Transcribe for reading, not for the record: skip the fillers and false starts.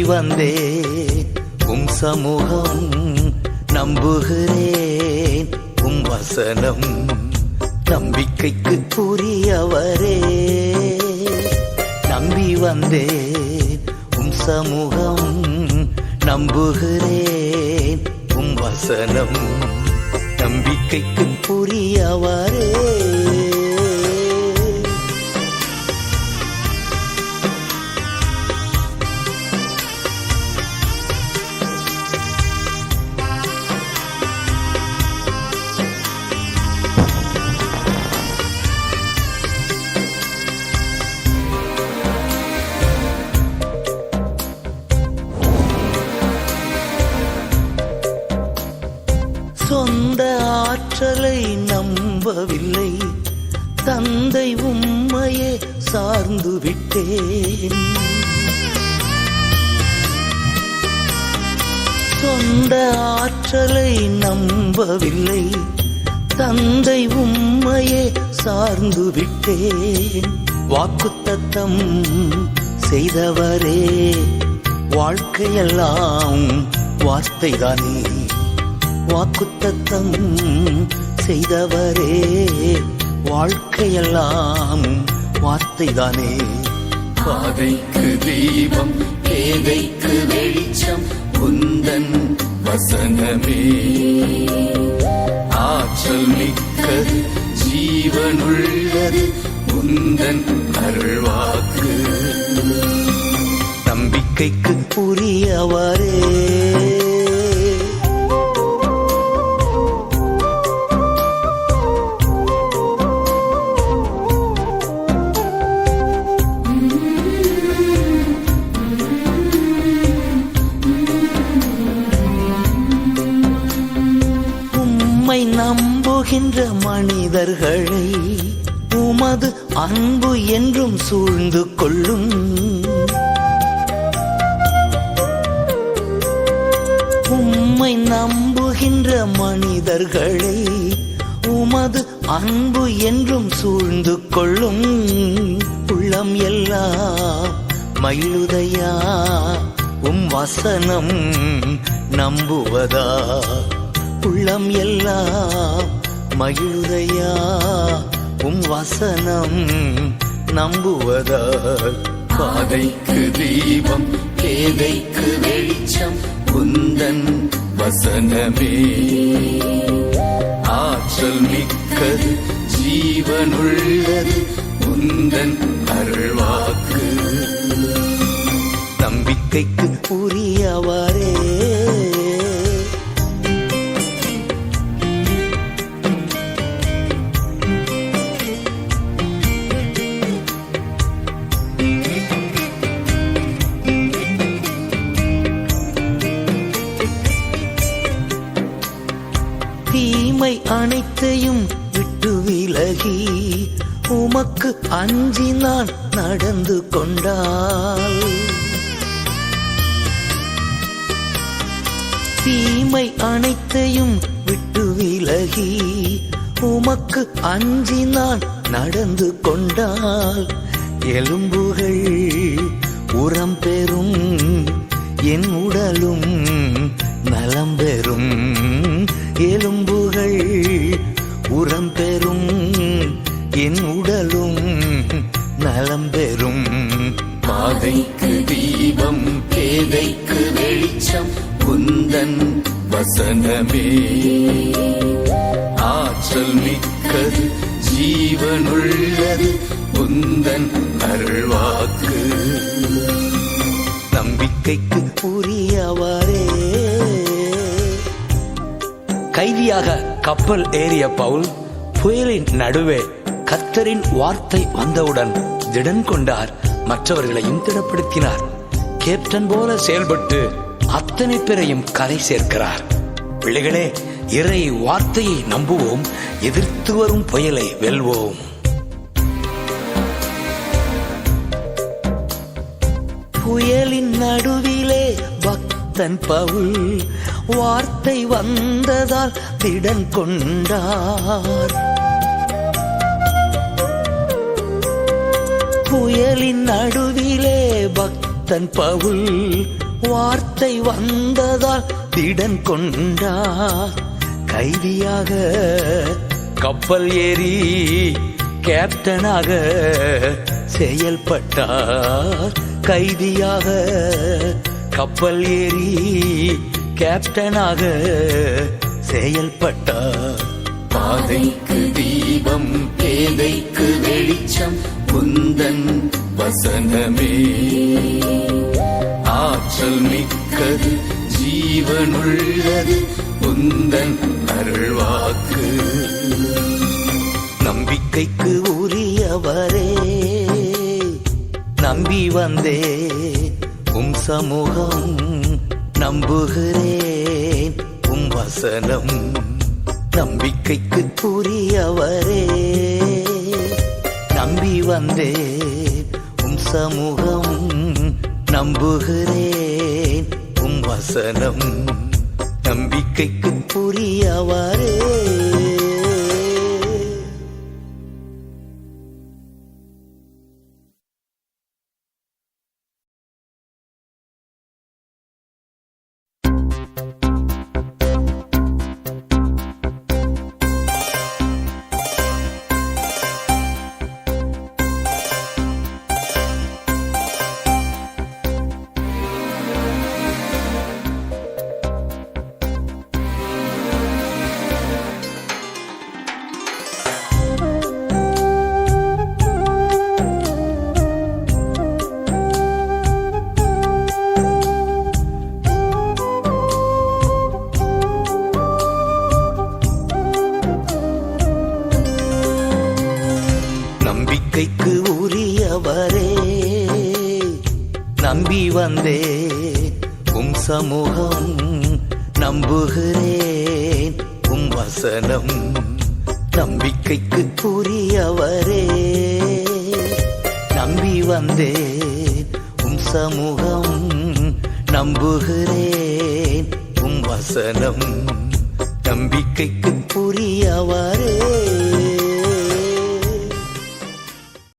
வந்தேன் உம் சமூகம், நம்புகிறேன் உம் வசனம், நம்பிக்கைக்கு உரியவரே. நம்பி வந்தேன் உம் சமூகம், நம்புகிறேன் உம் வசனம், நம்பிக்கைக்கு உரியவரே. சொந்த ஆற்றலை நம்பவில்லை, தந்தை உம்மையே சார்ந்து விட்டேன். சொந்த ஆற்றலை நம்பவில்லை, தந்தை உம்மையே சார்ந்து விட்டேன். வாக்குத்தத்தம் செய்தவரே, வாழ்க்கையெல்லாம் வார்த்தைதானே. வாக்குத்தத்தம் செய்தவரே, வாழ்க்கையெல்லாம் வார்த்தைதானே. பாதைக்கு தீபம், பேதைக்கு வெளிச்சம், உந்தன் வசனமே. ஆற்றல் மிக்கது, ஜீவனுள்ளது, உந்தன் அருள்வாக்கு. நம்பிக்கைக்கு உரியவரே. நம்புகின்ற மனிதர்களை உமது அன்பு என்றும் சூழ்ந்து கொள்ளும். உம்மை நம்புகின்ற மனிதர்களை உமது அன்பு என்றும் சூழ்ந்து கொள்ளும். உள்ளம் எல்லாம் மகிழுதையா உம் வசனம் நம்புவதா. உள்ளம் எல்லாம் மகிழுதையா உம் வசனம் நம்புவதா. பாதைக்கு தீபம், பேதைக்கு வெளிச்சம், உந்தன் வசனமே. ஆற்றல் மிக்கது, ஜீவனுள்ளது, உந்தன் அருள்வாக்கு. நம்பிக்கைக்கு உரியவரே. தீமை அனைத்தையும் விட்டு விலகி உமக்கு அஞ்சி நான் நடந்து கொண்டால். தீமை அனைத்தையும் விட்டு விலகி உமக்கு அஞ்சி நான் நடந்து கொண்டால். எலும்புகள் உரம் பெறும், என் உடலும் நலம் பெறும். எலும்புகள் உரம் பெறும், என் உடலும் நலம் பெறும். பாதைக்கு தீபம், பேதைக்கு வெளிச்சம், உந்தன் வசனமே. ஆற்றல் மிக்கது, ஜீவனுள்ளது, உந்தன் அருள்வாக்கு. நம்பிக்கைக்கு உரியவரே. கைதியாக கப்பல் ஏறிய பவுல் புயலின் நடுவே கர்த்தரின் வார்த்தை வந்தவுடன் திடன் கொண்டார், மற்றவர்களையும் திடப்படுத்தினார். கேப்டன் போல செயல்பட்டு அத்தனை பேரையும் கரை சேர்க்கிறார். பிள்ளைகளே, இறை வார்த்தையை நம்புவோம், எதிர்த்து வரும் புயலை வெல்வோம். புயலின் நடுவிலே பக்தன் பவுல் வார்த்தை வந்ததால் திடன் கொண்டார். புயலின் நடுவிலே பக்தன் பவுல் வார்த்தை வந்ததால் திடன் கொண்டார். கைதியாக கப்பல் ஏறி கேப்டனாக செயல்பட்டார். கைதியாக கப்பல் ஏறி கேப்டனாக செயல்பட்டார். பாதைக்கு தீபம் பேதைக்கு வெளிச்சம் உந்தன் வசனமே. ஆற்றல் மிக்கது ஜீவனுள்ளது உந்தன் அருள்வாக்கு. நம்பிக்கைக்கு உரியவரே நம்பி வந்தே உம் சமூகம். நம்புகிறேன் உம் வசனம். நம்பிக்கைக்கு உரியவரே நம்பி வந்தே உம் சமூகம். நம்புகிறேன் உம் வசனம். நம்பிக்கைக்கு உரியவரே. நம்பிக்கைக்கு உரியவரே நம்பி வந்தே உம் சமூகம். நம்புகிறேன் உம் வசனம். நம்பிக்கைக்கு உரியவரே நம்பி வந்தே உம் சமூகம். நம்புகிறேன் உம் வசனம். நம்பிக்கைக்கு உரியவரே.